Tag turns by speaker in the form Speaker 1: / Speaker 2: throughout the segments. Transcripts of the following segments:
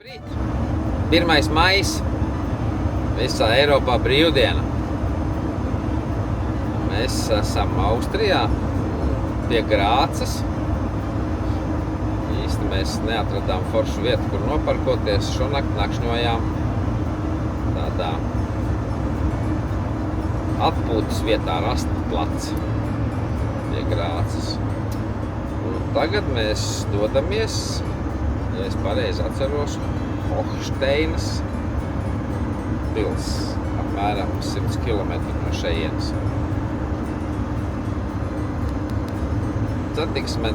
Speaker 1: 1. maijs visā Eiropā brīvdiena. Mēs esam Austrijā pie Grācas. Īsti mēs neatradām foršu vietu, kur noparkoties. Šonakt nakšņojām tādā atpūtas vietā Rastplats pie Grācas. Un tagad mēs dodamies, ja es pareizi atceros, Hochsteinas pils, apmēram 100 km no šejienes. Satiksme,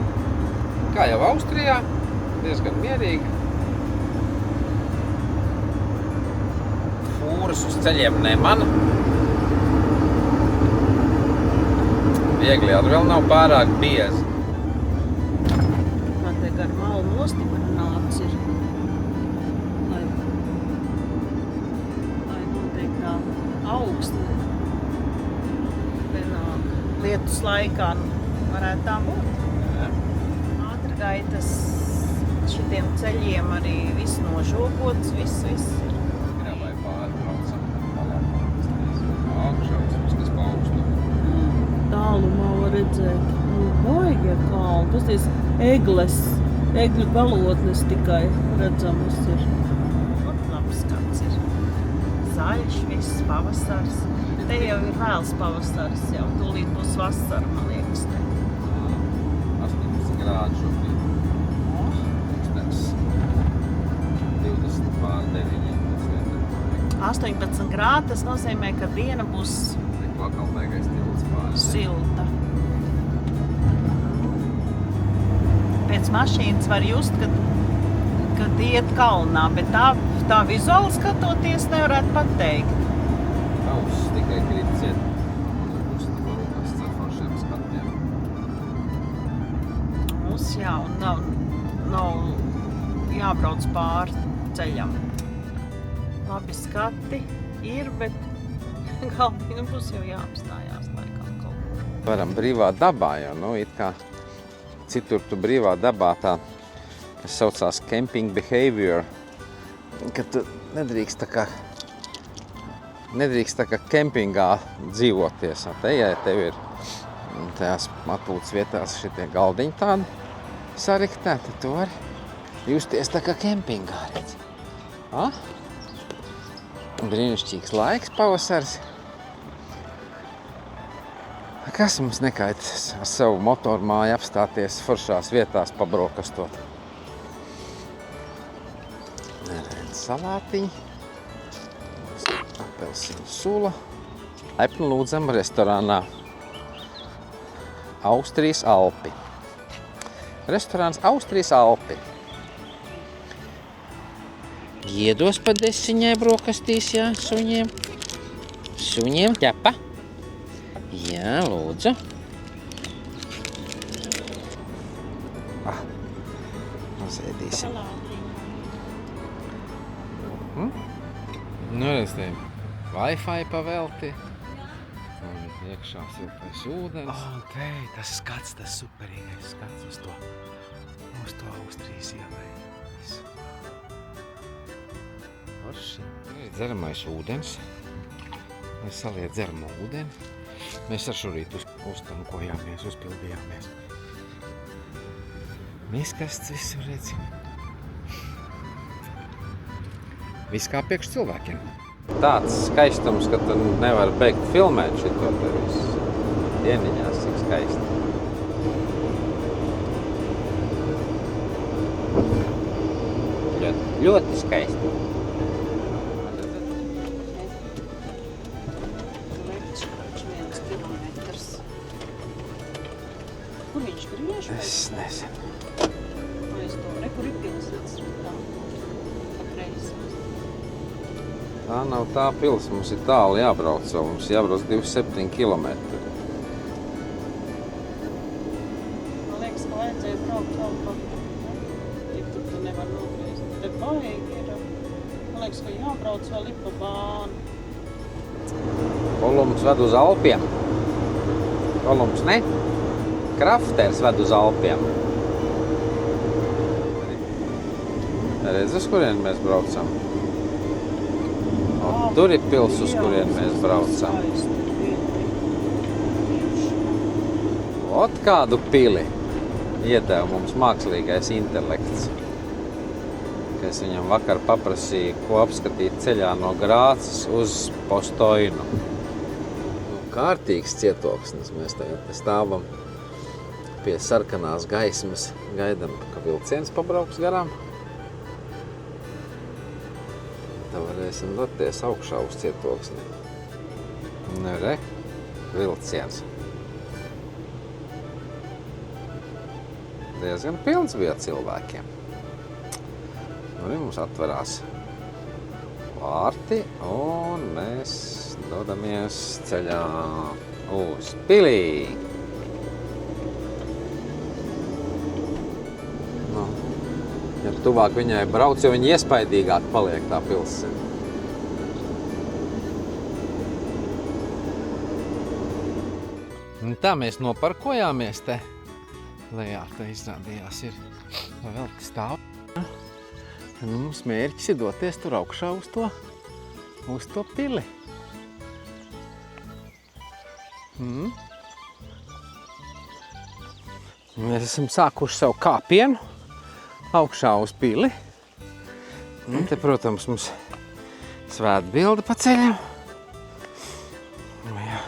Speaker 1: kā jau Austrijā, diezgan mierīga. Fūras uz ceļiem neman. Viegli arī vēl nav pārāk biezi.
Speaker 2: Kā te gar malu nostiprināts ir, lai noteiktā augsta vienāk lietus laikā varētu tā būt. Ātrgaitas šitiem ceļiem arī viss nožogots, viss ir.
Speaker 1: Vai pārbraucam palapā. Augšausmas, kas pa augstu.
Speaker 2: Tālumā var redzēt, baigie kalni, tas ir egļu galotnes tikai redzamas ir. Labs skats ir. Zaļš, viss pavasars. Te jau ir vēls pavasars, jau tūlīt būs vasara, man liekas.
Speaker 1: 18 grādi šobrīd. Pūkstens 20 pār 9.
Speaker 2: 18 grādi, tas nozīmē, ka diena būs
Speaker 1: Pakalpēgais tilts pār.
Speaker 2: silta. Pēc mašīnas var just, kad iet kalnā, bet tā vizuāli skatoties nevarētu pateikt.
Speaker 1: Tauss tikai krīt ciet. Būs tas ceļforšiem skatiem.
Speaker 2: Mums jā, un nav jābrauc pāri ceļam. Labi skati ir, bet galvenā būs jau jāapstājās laikam kaut ko.
Speaker 1: Varam brīvā dabā, jo, it kā citur tu brīvā dabā tā, kas saucās camping behavior, ka tu nedrīkst tā kā kempingā dzīvoties. Te, ja tev ir tajās atpūtas vietās šitie galdiņi tādi sariktēti, tu vari justies tā kā kempingā, redz. Brīnišķīgs laiks, pavasars. Kas mums nekaitas ar savu motormāju apstāties foršās vietās pabrokastot? Redz salātiņi. Apelsīnu sula. Laipni lūdzam restorānā Austrijas Alpi. Restorāns Austrijas Alpi. Iedos pa desiņai brokastīs, jā, suņiem. Suņiem ķepa. Jā, lūdzu. Uzēdīsim. Nu, redz, te Wi-Fi pavelti. Un iekšā siltais ūdens.
Speaker 3: Te, tas skats, tas superīgais skats uz to Austrijas ielai.
Speaker 1: Forši. Dzeramais ūdens. Mēs saliet dzeramo ūdeni. Mēs ar šorīt uztankojāmies, uzpildījāmies. Miskasts visur redz. Viss kā priekš cilvēkiem. Tāds skaistums, ka tu nevar beigt filmēt šito te visu. Dieniņās, cik skaisti. Ļoti skaisti.
Speaker 2: Kur viņš griež?
Speaker 1: Es nezinu.
Speaker 2: Es to kur ir pilsētas tā patreiz.
Speaker 1: Tā nav tā pils, mums ir tālu jābrauc, mums jābrauc 27 km.
Speaker 2: Man liekas, ka vajadzēja braukt vēl pa... Tik tu nevar nogriezt. Te baigi ir. Man liekas, ka jābrauc vēl pa bānu.
Speaker 1: Kolums ved uz Alpiem. Kolums, ne? Krafters ved uz Alpiem. Redz, uz kurien mēs braucam? O, tur ir pils, uz kurien mēs braucam. Ot kādu pili iedeva mums mākslīgais intelekts. Es viņam vakar paprasīju, ko apskatīt ceļā no Grācas uz Postoinu. Kārtīgs cietoksnis. Mēs tagad stāvam pie sarkanās gaismas, gaidam, ka vilciens pabrauks garām. Tā varēsim doties augšā uz cietoksni. Nu, re, vilciens. Diezgan pilns bija cilvēkiem. Arī mums atverās vārti un mēs dodamies ceļā uz pilī. Nu, ja tuvāk viņai brauc, jo viņa iespaidīgāk paliek tā pilsēta. Tā mēs noparkojāmies te. Lejā te izrādījās ir vēl stāv. Mums mērķis ir doties tur augšā uz to pili. Mēs esam sākuši savu kāpienu augšā uz pili. Te, protams, mums svētbilde pa ceļam. Jā,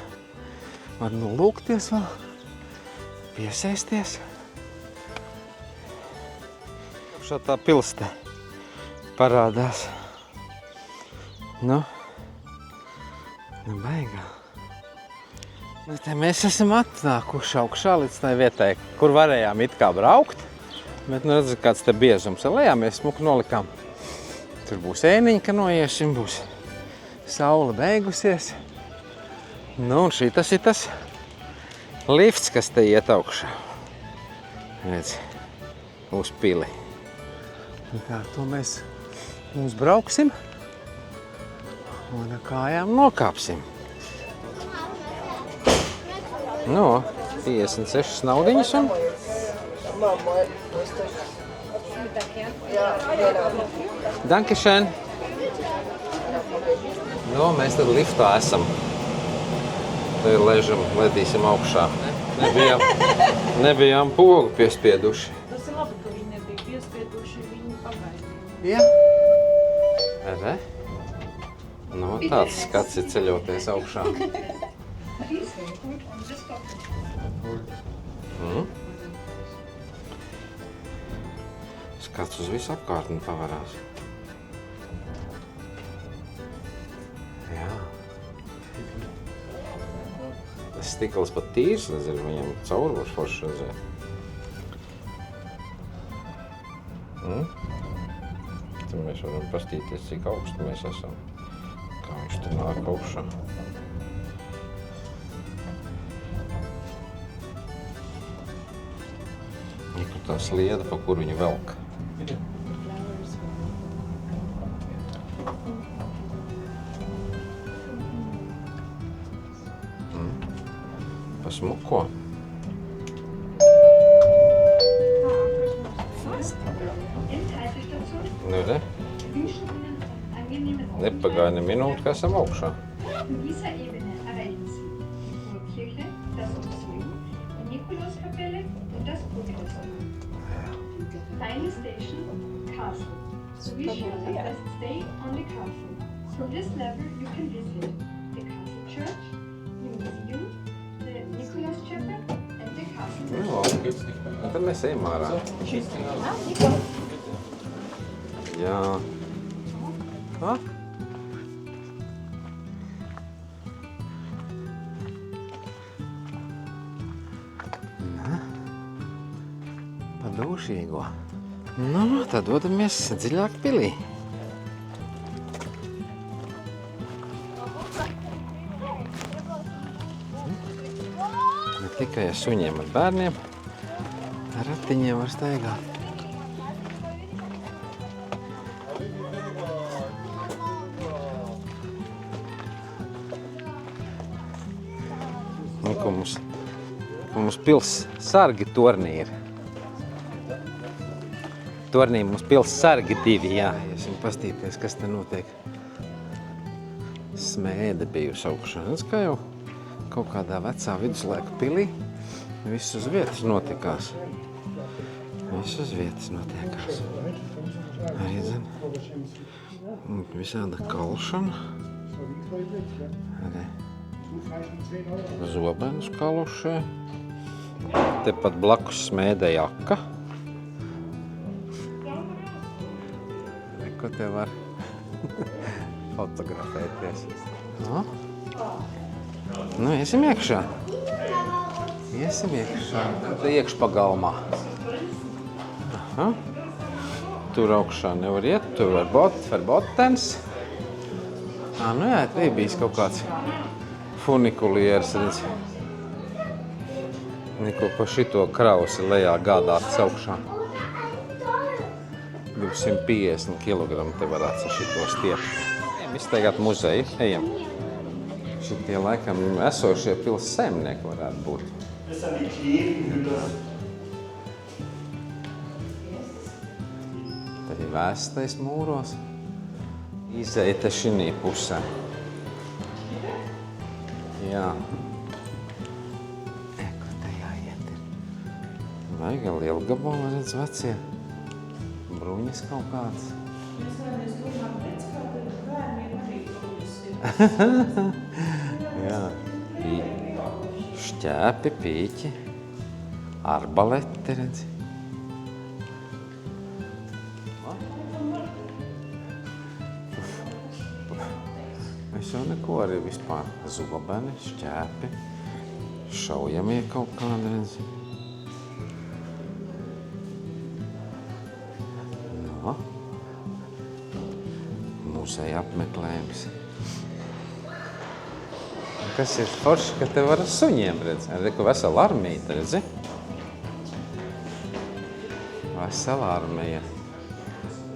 Speaker 1: var nolūkties vēl, piesēsties. Augšā tā pilste parādās. Nu baigā. Te mēs esam atnākuši augšā līdz tai vietai, kur varējām it kā braukt. Bet, nu, redzat, kāds te biezums. Lejā mēs smuku nolikām. Tur būs ēniņa, ka noiesim, būs saule beigusies. Nu, un šitas ir tas lifts, kas te iet augšā. Redz, uz pili. Un kā to mēs uzbrauksim un ar kājām nokāpsim. Nu, 56 naudiņas un... Dankeschön! Nu, mēs tad liftā esam. Te ležam, ledīsim augšā. Nebijām pogu piespieduši.
Speaker 2: Tas ir labi, ka viņi nebija piespieduši, viņi pagaidīja.
Speaker 1: Jā. Re? Nu, tāds skats ir ceļoties augšā. Skats uz visu apkārtni pavarās. Jā. Tas stikls pat tīrs, nezinu, viņam caurvurs forši redzēt. Tad mēs varam pastīties, cik augstu mēs esam. Kā viņš te nāk augšā. Ir tā slieda, pa kuru viņu velk. Pa smuko. Nu, re? Nepagāja ne minūte, ka esam augšā.
Speaker 4: Final station, castle. So we should just stay on the castle. From this level you can visit the castle church, the museum, the Nicholas Chapel and the castle.
Speaker 1: Nu, tad mēs ejam ārā. Jā. Ha? Pa dūšīgo. Nu, tad dodamies dziļāk pilī. Ne tikai ar suņiem, ar bērniem, ar ratiņiem var staigāt. Nu, ko mums pils sargi tornī ir. Tornī mums pils sargi 2, jā. Iesim pastīties, kas te notiek. Smēde bijusi augšā. Redz, kā jau kaut kādā vecā viduslaiku pilī viss uz vietas notikās. Viss uz vietas notiekās. Arī, zin, visāda kalšana. Arī zobenus kalušē. Tepat blakus smēde jaka. Ko te var fotografēties. No? Nu, iesim iekšā. Iesim iekšā. Te iekšpagalmā. Aha. Tur augšā nevar iet, tur var botens. Nu jā, te bijis kaut kāds funikulieris, redz. Neko pa šito krausi lejā gādāts augšā. 250 kg te varētu šito stiept. Ejam iztaigāt muzeju, ejam. Šitie laikam esošie pils saimnieki varētu būt. Te ir vēstais mūros. Izeita šinī pusē. Jā. Ko te jāiet ir? Vajag liela gabala, redz, vecie. Bruņas kaut kāds.
Speaker 2: Mēs vēlamies domāt pēc, kā tad bērniem arī bruņas ir.
Speaker 1: Jā. Šķēpi, pīķi, arbaleti, redzi. Es jau neko arī vispār. Zobeni, šķēpi, šaujamie kaut kādi, redzi. Muzeja apmeklējums. Kas ir forši, ka te var ar suņiem, redz. Reku vesela armija, redzi. Vesela armija.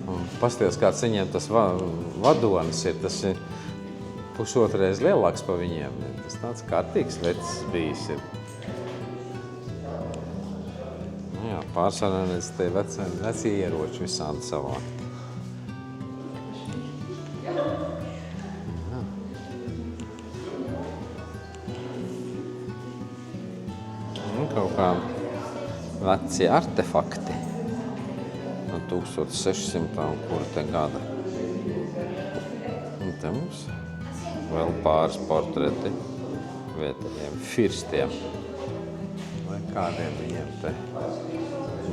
Speaker 1: Un pasties, kāds viņiem tas vadonis ir, tas ir pusotreiz lielāks pa viņiem. Tas tāds kārtīgs vecs bijis ir. Jā, pārsvarā redz te veci ieroči visādi savādi. Kaut kā veci artefakti no 1600 un kura te gada. Un te mums vēl pāris portreti vietējiem firstiem vai kādiem viņiem te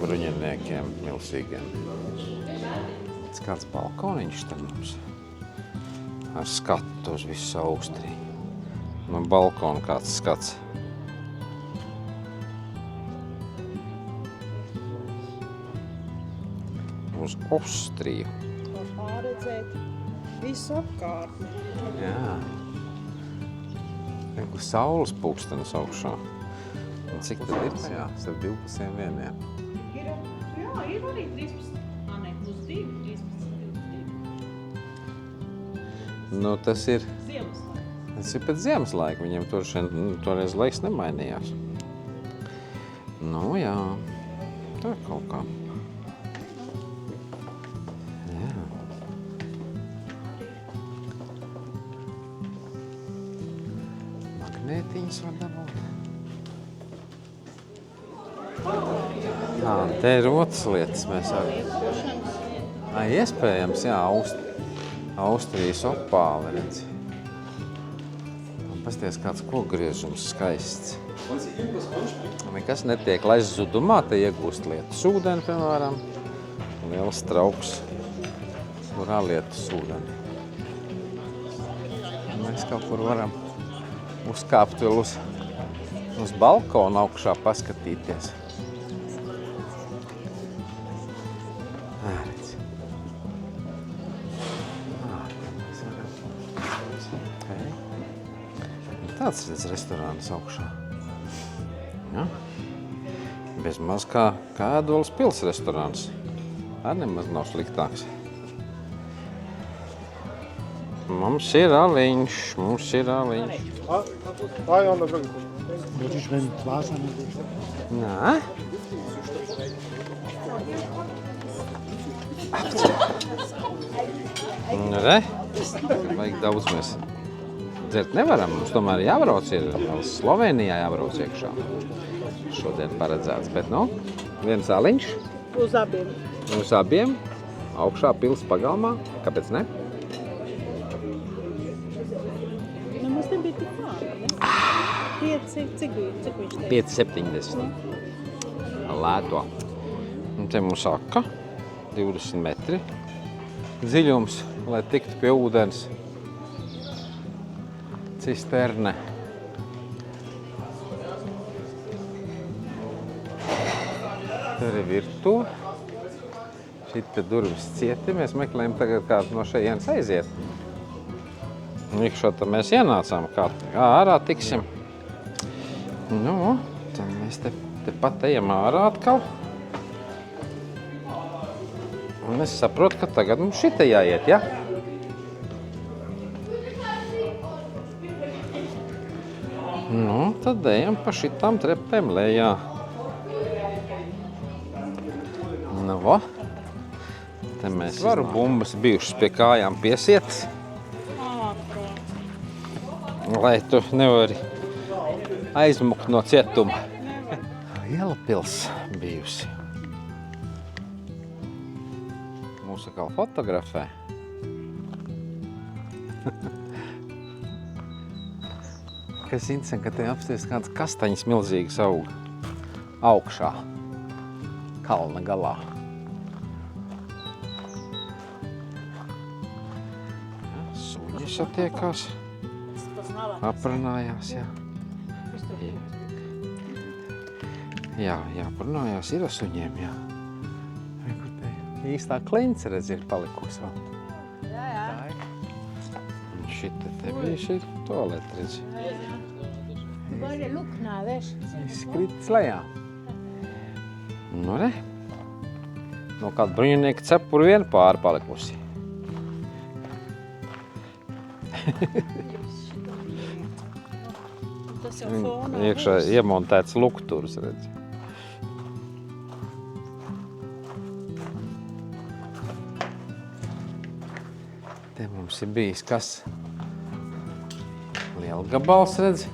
Speaker 1: bruņiniekiem milzīgiem. Tas kāds balkoniņš te mums ar skatu uz visu Austriju. No balkona kāds skats. Uz Austriju.
Speaker 2: Var pārredzēt visu apkārtni.
Speaker 1: Jā. Saules pulkstenis augšā. Un cik tad ir? Jā, starp 12 vieniem.
Speaker 2: Ir arī 13. Nē, plus 2, 13.
Speaker 1: Nu, tas ir
Speaker 2: Ziemas laiks.
Speaker 1: Tas ir pēc ziemas laika. Viņiem toreiz laiks nemainījās. Nu, jā. Tā ir kaut kā. Magnētiņas var dabūt. Te ir otras lietas mēs arī. Iespējams, jā, Austrijas opāli, redzi. Pasties, kāds kokgriežums skaists. Nekas netiek laists zudumā, te iegūst lietus ūdeni, piemēram. Liels trauks, kurā lietus ūdeni. Mēs kaut kur varam uzkāpt vēl uz balkona augšā paskatīties. Tāds redz restorāns augšā. Ja? Bez maz kā Ēdolas pils restorāns. Arī nemaz nav sliktāks. Mums ir aliņš,
Speaker 5: Můžeš ven tvář a nebo?
Speaker 1: Nē? Re? Vajag daudz mēs dzert nevaram. Mums tomēr jābrauc ir vēl Slovenijā jābrauc iekšā. Šodien paredzēts, bet viens zāliņš.
Speaker 2: Uz abiem.
Speaker 1: Uz abiem. Augšā pils pagalmā. Kāpēc ne?
Speaker 2: Mums nebija tik klāta, ne? 5, cik viņš teica?
Speaker 1: 5,70. Lēto. Un te mums aka 20 metri. Dziļums, lai tiktu pie ūdens. Cisterne. Tur ir virtuve. Šita durvis cieti. Mēs meklējam tagad kādu no šejienes aiziet. Iekšā tad mēs ienācām, kā ārā tiksim. Tad mēs te pat ejam ārā atkal. Un es saprotu, ka tagad mums šita jāiet, ja? Tad ejam pa šitām trepēm lejā. Te mēs varu bumbas bijušas pie kājām piesietas. Lai tu nevari aizmukt no cietuma. Ielapils bijusi. Mūs atkal fotografē. Kas interesanti, ka te apsties kāds kastaņas milzīgas auga augšā, kalna galā. Suņi satiekās, aprunājās, jā. Jā, aprunājās ir ar suņiem, jā. Īstā klince, redz, ir palikusi vēl.
Speaker 2: Jā.
Speaker 1: Un šita te bija šī toaleta, redz. Izkritis lejā. Re. No kāda bruņinieka cepura vien pārpalikusi.
Speaker 2: Tas jau fonā.
Speaker 1: Iekšā iemontēts lukturs, redz. Te mums ir bijis kas? Lielgabals, redz.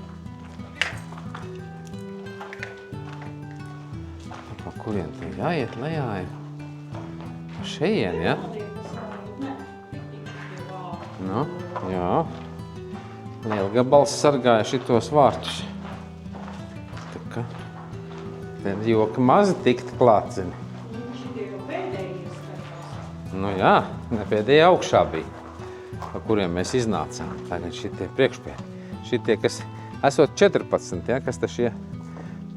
Speaker 1: Pa kurien te jāiet lejā ir? Pa šeien, ja? Jā. Lielgabals sargāja šitos vārtus. Tā kā te joka mazi tikt klāt, zini. Jā, ne pēdējā augšā bija, pa kuriem mēs iznācām. Tagad šitie priekšpie. Šitie, kas esot 14, ja, kas te šie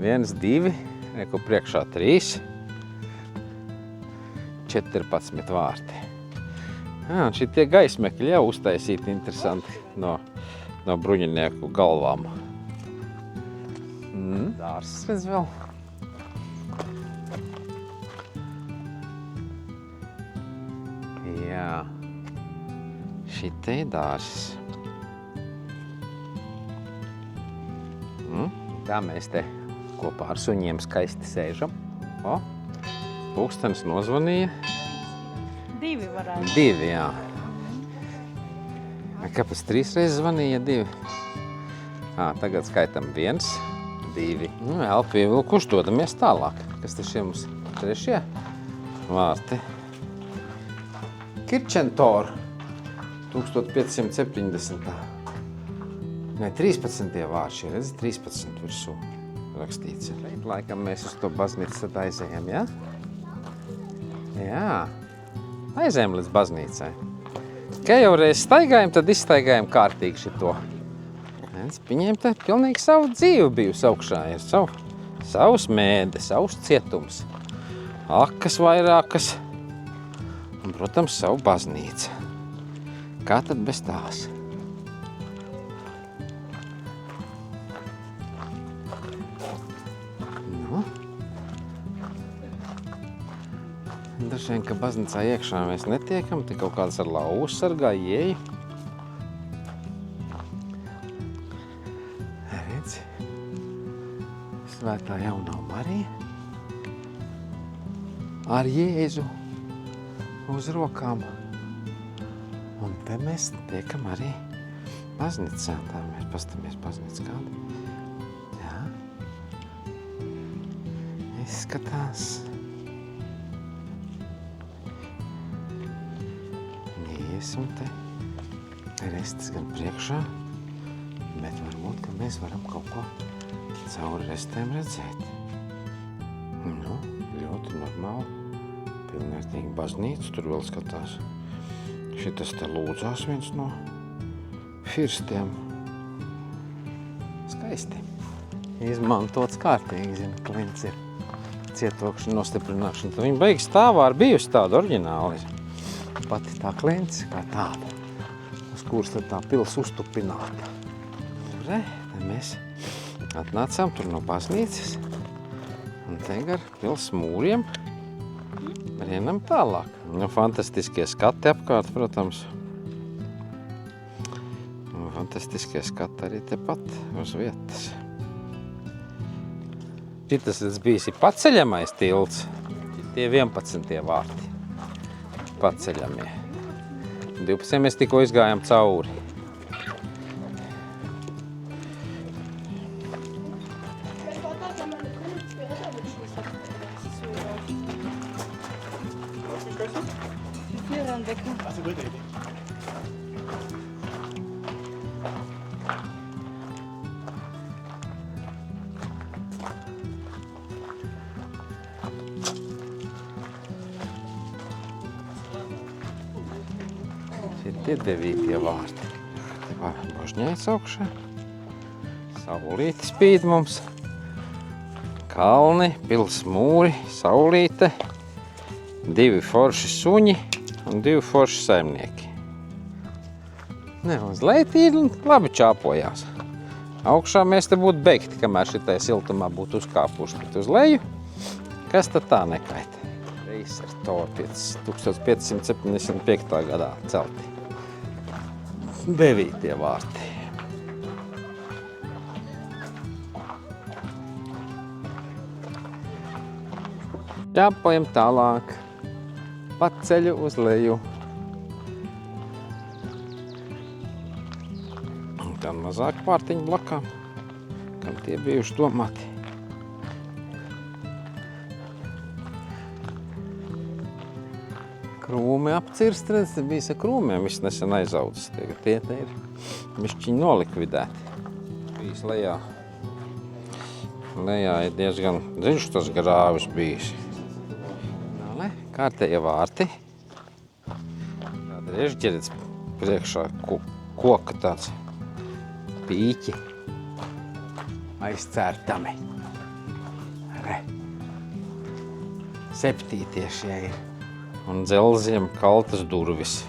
Speaker 1: 1, 2, ko priekšā 3, 14 vārti. Jā, un šitie gaismekļi jau uztaisīti interesanti no bruņinieku galvām. Dārsts redz vēl. Jā, šitie dārsts. Tā mēs te kopā ar suņiem skaisti sēžam. Pulkstenis nozvanīja.
Speaker 2: 2 varētu.
Speaker 1: 2, jā. Kāpēc 3 reizes zvanīja 2? Tagad skaitam 1, 2. Elpi vilkuši dodamies tālāk. Kas te šie mums trešie vārti? Kirčentor 1570. Ne, 13. vārši, redz, 13 virsū rakstīts. Laikam mēs uz to baznīcu tad aizējam, ja? Jā. Aizējam līdz baznīcai. Kā jau reiz staigājam, tad izstaigājam kārtīgi šito. Viņiem te pilnīgi savu dzīvi bijusi augšā. Ir savs mēde, savs cietums. Akas vairākas. Un, protams, savu baznīca. Kā tad bez tās? Dažiem, ka baznīcā iekšā mēs netiekam, te kaut kādas ar lauvu sargā ieeja. Redzi, Svētā jaunā Marija ar Jēzu uz rokām. Un te mēs tiekam arī baznīcā. Tā mēs pastamies baznīcā kāda. Jā. Izskatās. Iesim te. Restis gan priekšā, bet varbūt, ka mēs varam kaut ko cauri restēm redzēt. Nu, ļoti normāli. Pilnvērtīgi baznīca, tur vēl skatās. Šitas te lūdzās viens no firstiem. Skaisti. Izmantots kārtīgi, zinu, klints ir cietokšana, nostiprināšana. Tad viņa beigas stāvā ir bijusi tāda oriģināli. Pati tā klints kā tāda, uz kuras tad tā pils uztupināta. Re, te mēs atnācām tur no baznīcas un te gar pils mūriem rienam tālāk. Nu, fantastiskie skati apkārt, protams. Un fantastiskie skati arī tepat uz vietas. Šitas bijis paceļamais tilts, tie 11. vārti. Paceļamie. 12. mēs tikko izgājām cauri.
Speaker 5: That's a good idea.
Speaker 1: Tie 9. vārti. Te bažņēts augšā. Saulīte spīd mums. Kalni, pils mūri, saulīte. 2 forši suņi un 2 forši saimnieki. Ne, uz leju labi čāpojās. Augšā mēs te būtu beigti, kamēr šitai siltumā būtu uzkāpuši, bet uz leju, kas tad tā nekaita? Reiser Tor 1575. gadā celti. 9. vārti. Čāpojam tālāk. Pa ceļu uz leju. Un gan mazāk pārtiņu blakām, kam tie bijuši domāti. Krūmi apcirst, redz, te bijis ar krūmiem, viss nesen aizaudzis. Tagad tie te ir bišķiņi nolikvidēti. Bijis lejā. Lejā ir diezgan dziļš tas grāvis bijis. Nāle, kārtēja vārti. Tāda režģerets priekšā koka tāds pīķi. Aizcērtami. Re. 7 šie ir. Un dzelziem kaltas durvis.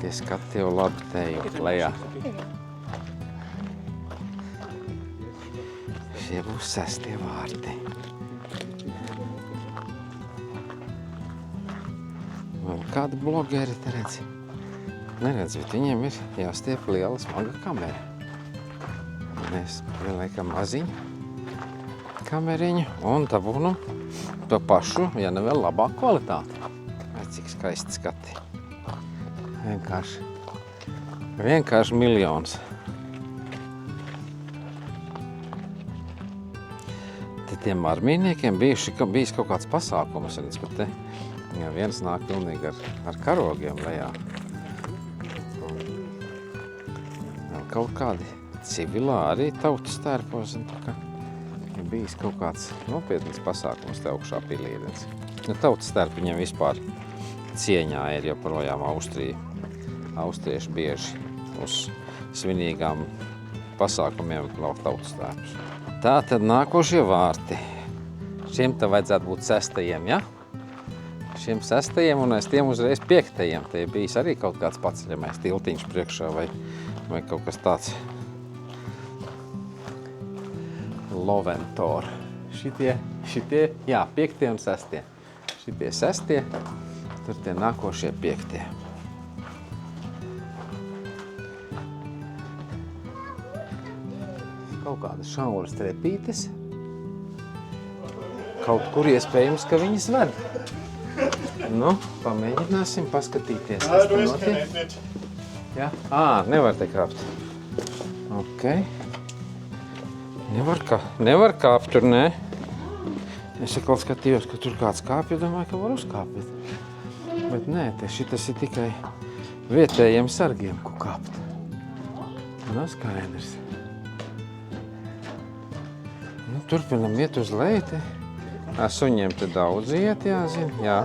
Speaker 1: Tie skati jau labi te jūt lejā. Šie būs 6. vārti. Vēl kādi blogeri te redzi? Neredz, bet viņiem ir jāstiep liela smaga kamera. Mēs pieliekam maziņu kameriņu un dabūnam to pašu, ja ne vēl labāku kvalitāti. Cik skaisti skati. Vienkārši miljons. Te tiem armīniekiem bijis kaut kāds pasākums, redz, ka te viens nāk pilnīgi ar karogiem lejā. Un kaut kādi civilā arī tautas tērpos, un tā kā ir bijis kaut kāds nopietnas pasākums te augšā pilī, redz. Nu, tautas tērpi viņam vispār cieņā ir joprojām austrieši bieži uz svinīgām pasākumiem vēl tautas tērpus. Tā tad nākošie vārti. Šiem te vajadzētu būt 6. ja? Šiem 6. un aiz tiem uzreiz 5. Te ir bijis arī kaut kāds paceļamais tiltiņš priekšā vai kaut kas tāds. Loventor. Šitie, jā, 5. un 6. Šitie 6. Tur tie nākošie 5. Kaut kaut kādas šauras trepītes. Kaut kur iespējams, ka viņas ved. Nu, pamēģināsim paskatīties, kas te notiek. Ja? Nevar te kāpt. Ok. Nevar kāpt tur, nē. Es atkal skatījos, ka tur kāds kāpj, domāju, ka var uzkāpēt. Bet nē, šitas ir tikai vietējiem sargiem, ko kāpt. Nu, skaidrs. Nu, turpinam iet uz leju te. Suņiem te daudz iet, jāzina.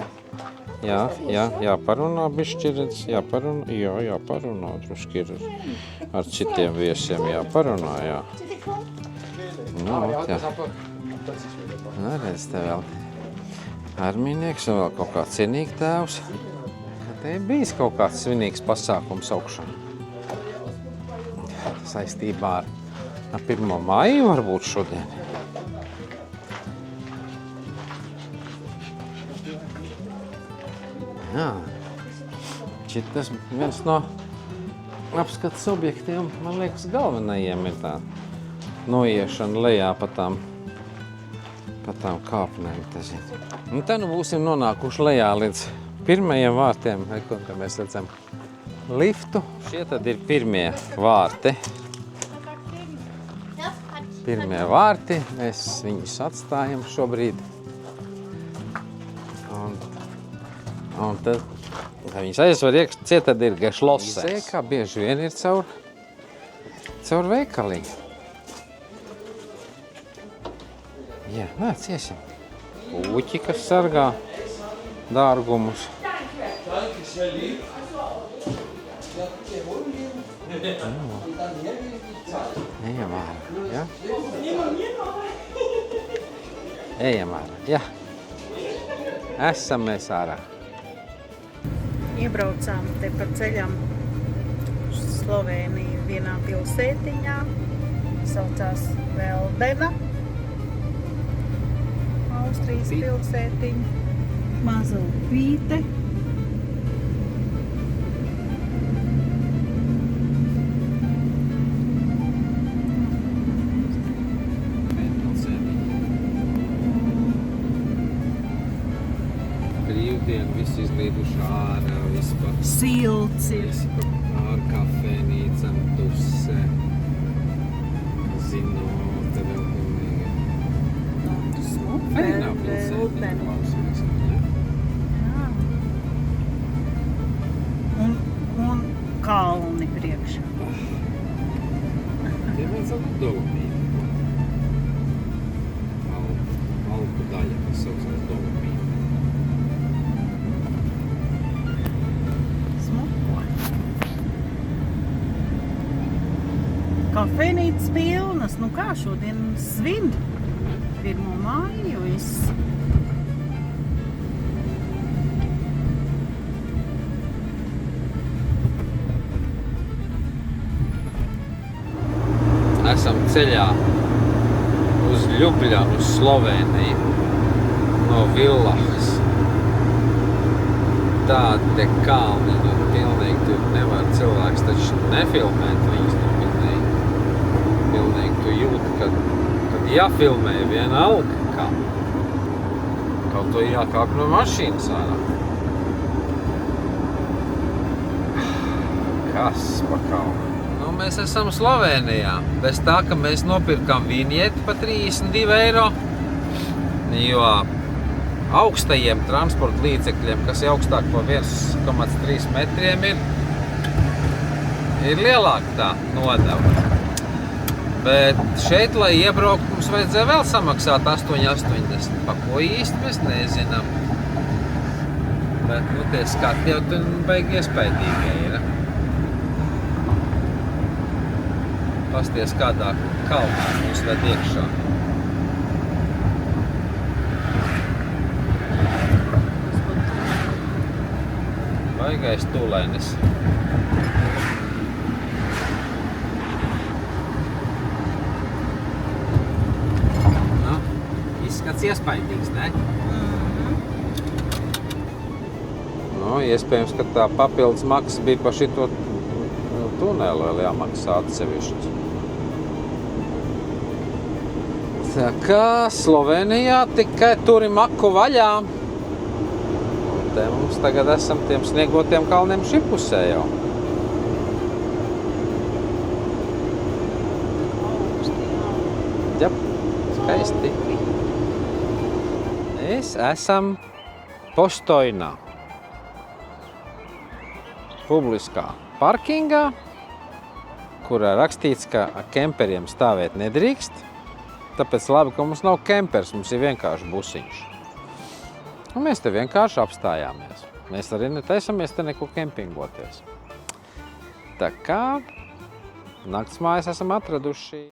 Speaker 1: Jāparunā bišķi, redz, jāparunā druški ir ar citiem viesiem, jāparunā, jā. Nu, jā. Nu, redz, te vēl arminieks un vēl kaut kāds cienīgi tēvs. Te ir bijis kaut kāds svinīgs pasākums augšā. Saistībā ar 1. maiju varbūt šodien. Jā, šitas viens no apskates objektiem, man liekas, galvenajiem ir tā noiešana lejā pa tām kāpnēm, te zini. Un te nu būsim nonākuši lejā līdz pirmajiem vārtiem, kur mēs redzam liftu. Šie tad ir pirmie vārti. Pirmie vārti, mēs viņus atstājam šobrīd. Un tad, kad viņas aizvar iekšķi, tad ir geschlossens. Kā bieži vien ir caur veikaliņu. Jā, nāc, iesim. Puķi, kas sargā dārgumus. Ejam ārā, ja? Ejam ārā, ja? Esam mēs ārā.
Speaker 2: Iebraucām te pa ceļam uz Slovēniju vienā pilsētiņā. Saucās Veldena. Austrijas pilsētiņa. Maza upīte.
Speaker 1: Brīvdien visi izlīduši ārā, vispār.
Speaker 2: Silts ir.
Speaker 1: Ar kafēnīcam, tuse, zinote vēl pilnīgi. Arī nav pilsētiņa klausīties.
Speaker 2: Jā. Un kalni priekšā.
Speaker 1: Tie vēl savu Dolomīti. Alpu daļa, kas saucās Dolomīti.
Speaker 2: Kafejnīcas pilnas, nu kā šodien svin 1. māju viss.
Speaker 1: Esam ceļā uz Ljubljanu, uz Slovēniju, no Villahas. Tādi te kalni, nu pilnīgi tur nevar cilvēks taču nefilmēt viņus, nu pilnīgi tu jūti, kad jāfilmē vienalga kā. Kaut to jākāp no mašīnas ārā. Kas pa kalnu? Nu, mēs esam Slovēnijā. Bez tā, ka mēs nopirkam vinieti pa 32 eiro, jo augstajiem transporta līdzekļiem, kas ir augstāk par 1,3 metriem, ir lielāka tā nodeva. Bet šeit, lai iebraukt, mums vajadzēja vēl samaksāt 8,80. Pa ko īsti mēs nezinām. Bet, nu, tie skati jau tur baigi iespaidīgi ir. Pasties, kādā kalnā mūs ved iekšā. Baigais tūlēnis. Kāds iespaidīgs, ne? Nu, iespējams, ka tā papildus maksa bija pa šito tuneli vēl jāmaksā atsevišķi. Tā kā Slovenijā tikai turi maku vaļā. Un te mums tagad esam tiem sniegotiem kalniem šī pusē jau. Jā, skaisti. Mēs esam Postoinā. Publiskā parkingā, kurā rakstīts, ka ar kemperiem stāvēt nedrīkst. Tāpēc labi, ka mums nav kempers, mums ir vienkārši busiņš. Un mēs te vienkārši apstājāmies. Mēs arī netaisamies te neko kempingoties. Tā kā naktsmājas esam atraduši.